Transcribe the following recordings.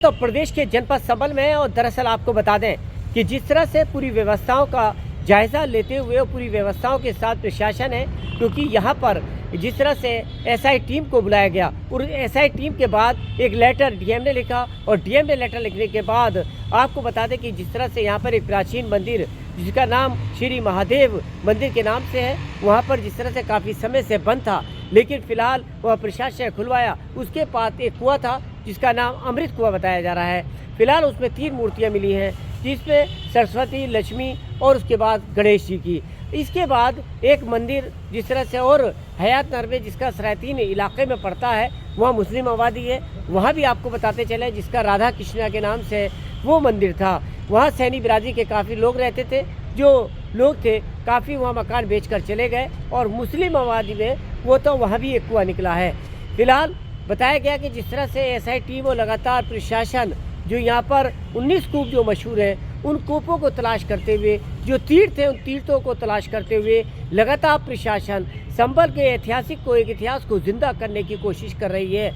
तो प्रदेश के जनपद संभल में है और दरअसल आपको बता दें कि जिस तरह से पूरी व्यवस्थाओं का जायजा लेते हुए और पूरी व्यवस्थाओं के साथ प्रशासन है, क्योंकि यहाँ पर जिस तरह से एसआई टीम को बुलाया गया और एसआई टीम के बाद एक लेटर डीएम ने लिखा और डीएम ने लेटर लिखने के बाद आपको बता दें कि जिस तरह से यहाँ पर एक प्राचीन मंदिर जिसका नाम श्री महादेव मंदिर के नाम से है, वहाँ पर जिस तरह से काफ़ी समय से बंद था, लेकिन फिलहाल वह प्रशासन ने खुलवाया। उसके पास एक कुआं था जिसका नाम अमृत कुआं बताया जा रहा है। फिलहाल उसमें 3 मूर्तियाँ मिली हैं, जिसमें सरस्वती, लक्ष्मी और उसके बाद गणेश जी की। इसके बाद एक मंदिर जिस तरह से और हयात नगर में जिसका सरायतीन इलाके में पड़ता है, वहाँ मुस्लिम आबादी है, वहाँ भी आपको बताते चले जिसका राधा कृष्णा के नाम से वो मंदिर था। वहाँ सैनी बिरादरी के काफ़ी लोग रहते थे, जो लोग थे काफ़ी वहाँ मकान बेचकर चले गए और मुस्लिम आबादी में वो तो वहाँ भी एक कुआं निकला है। फिलहाल बताया गया कि जिस तरह से एसआई टीम और लगातार प्रशासन जो यहाँ पर 19 कूप जो मशहूर हैं, उन कूपों को तलाश करते हुए, जो तीर्थ हैं उन तीर्थों को तलाश करते हुए लगातार प्रशासन संभल के ऐतिहासिक को एक इतिहास को जिंदा करने की कोशिश कर रही है।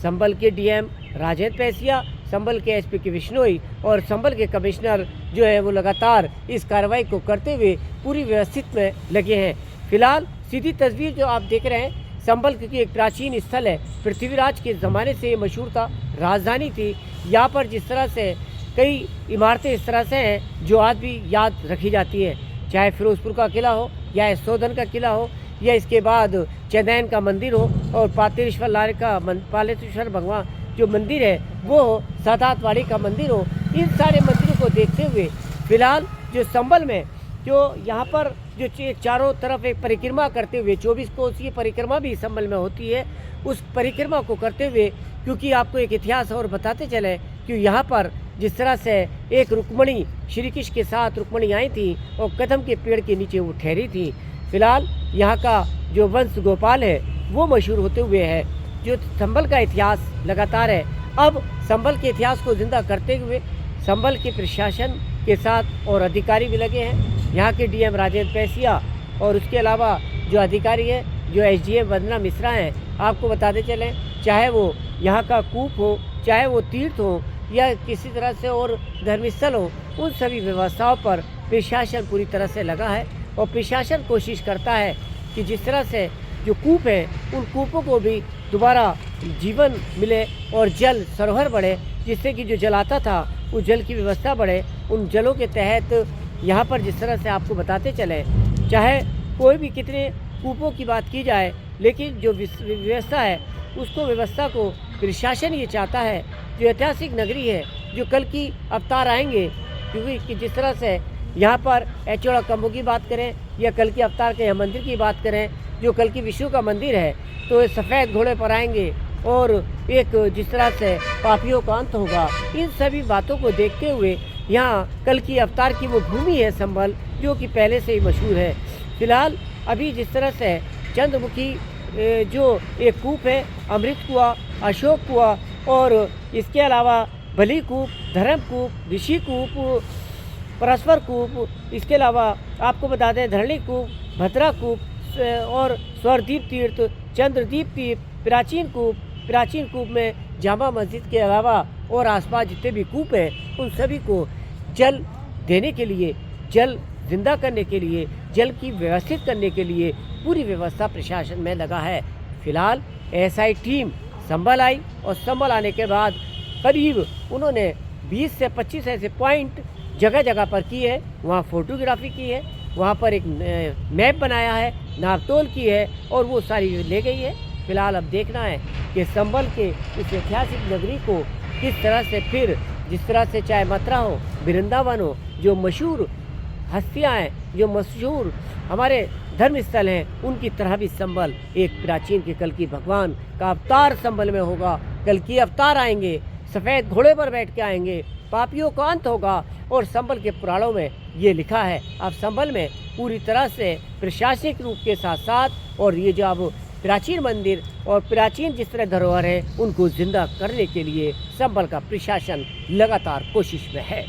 संभल के डीएम राजेंद्र पैसिया, संभल के एसपी के विश्नोई और संभल के कमिश्नर जो है वो लगातार इस कार्रवाई को करते हुए पूरी व्यवस्थित में लगे हैं। फिलहाल सीधी तस्वीर जो आप देख रहे हैं, संभल क्योंकि एक प्राचीन स्थल है, पृथ्वीराज के ज़माने से ये मशहूर था, राजधानी थी। यहाँ पर जिस तरह से कई इमारतें इस तरह से हैं जो आज भी याद रखी जाती है, चाहे फिरोजपुर का किला हो या सोधन का किला हो या इसके बाद चंदैन का मंदिर हो और पातेश्वर लाल का पालेश्वर भगवान जो मंदिर है वो हो, सादातवाड़ी का मंदिर हो। इन सारे मंदिरों को देखते हुए फिलहाल जो संभल में जो यहाँ पर जो चारों तरफ एक परिक्रमा करते हुए 24 कोसीय परिक्रमा भी संभल में होती है, उस परिक्रमा को करते हुए क्योंकि आपको एक इतिहास और बताते चले कि यहाँ पर जिस तरह से एक रुक्मणी श्री कृष्ण के साथ रुक्मणी आई थी और कदम के पेड़ के नीचे वो ठहरी थी। फिलहाल यहाँ का जो वंश गोपाल है वो मशहूर होते हुए है, जो संभल का इतिहास लगातार है। अब संभल के इतिहास को जिंदा करते हुए संभल के प्रशासन के साथ और अधिकारी भी लगे हैं, यहाँ के डीएम राजेंद्र पैसिया और उसके अलावा जो अधिकारी है जो एसडीएम वंदना मिश्रा हैं। आपको बताते चलें, चाहे वो यहाँ का कूप हो, चाहे वो तीर्थ हो या किसी तरह से और धर्मस्थल हो, उन सभी व्यवस्थाओं पर प्रशासन पूरी तरह से लगा है और प्रशासन कोशिश करता है कि जिस तरह से जो कूप है उन कूपों को भी दोबारा जीवन मिले और जल सरोवर बढ़े, जिससे कि जो जल आता था उस जल की व्यवस्था बढ़े। उन जलों के तहत यहाँ पर जिस तरह से आपको बताते चले, चाहे कोई भी कितने कूपों की बात की जाए, लेकिन जो व्यवस्था है उसको व्यवस्था को प्रशासन ये चाहता है, जो ऐतिहासिक नगरी है, जो कल की अवतार आएंगे, क्योंकि जिस तरह से यहाँ पर एचोड़ा कम्बों की बात करें या कल की अवतार के यहाँ मंदिर की बात करें, जो कल की विष्णु का मंदिर है, तो सफ़ेद घोड़े पर आएंगे और एक जिस तरह से पापियों का अंत होगा। इन सभी बातों को देखते हुए यहाँ कल की अवतार की वो भूमि है संभल, जो कि पहले से ही मशहूर है। फिलहाल अभी जिस तरह से चंद्रमुखी जो एक कूप है, अमृत कुआं, अशोक कुआं और इसके अलावा बलि कूप, धर्म कूप, ऋषि कूप, परस्पर कूप, इसके अलावा आपको बता दें धरणी कूप, भद्रा कूप और स्वरदीप तीर्थ, चंद्रदीप तीर्थ, प्राचीन कूप में जामा मस्जिद के अलावा और आसपास जितने भी कूप हैं उन सभी को जल देने के लिए, जल जिंदा करने के लिए, जल की व्यवस्थित करने के लिए पूरी व्यवस्था प्रशासन में लगा है। फिलहाल एसआई टीम संभल आई और संभल आने के बाद करीब उन्होंने 20 से 25 ऐसे पॉइंट जगह जगह पर की है, वहाँ फोटोग्राफी की है, वहाँ पर एक मैप बनाया है, नापतोल की है और वो सारी ले गई है। फिलहाल अब देखना है कि संभल के इस ऐतिहासिक नगरी को किस तरह से फिर जिस तरह से चाहे मथुरा हो, वृंदावन हो, जो मशहूर हस्तियाँ हैं, जो मशहूर हमारे धर्मस्थल हैं, उनकी तरह भी संभल एक प्राचीन के कल की भगवान का अवतार संभल में होगा। कल की अवतार आएंगे, सफ़ेद घोड़े पर बैठ के आएंगे, पापियों का अंत होगा और संभल के पुराणों में ये लिखा है। अब संभल में पूरी तरह से प्रशासनिक रूप के साथ साथ और ये जो अब प्राचीन मंदिर और प्राचीन जिस तरह धरोहर है उनको जिंदा करने के लिए संभल का प्रशासन लगातार कोशिश में है।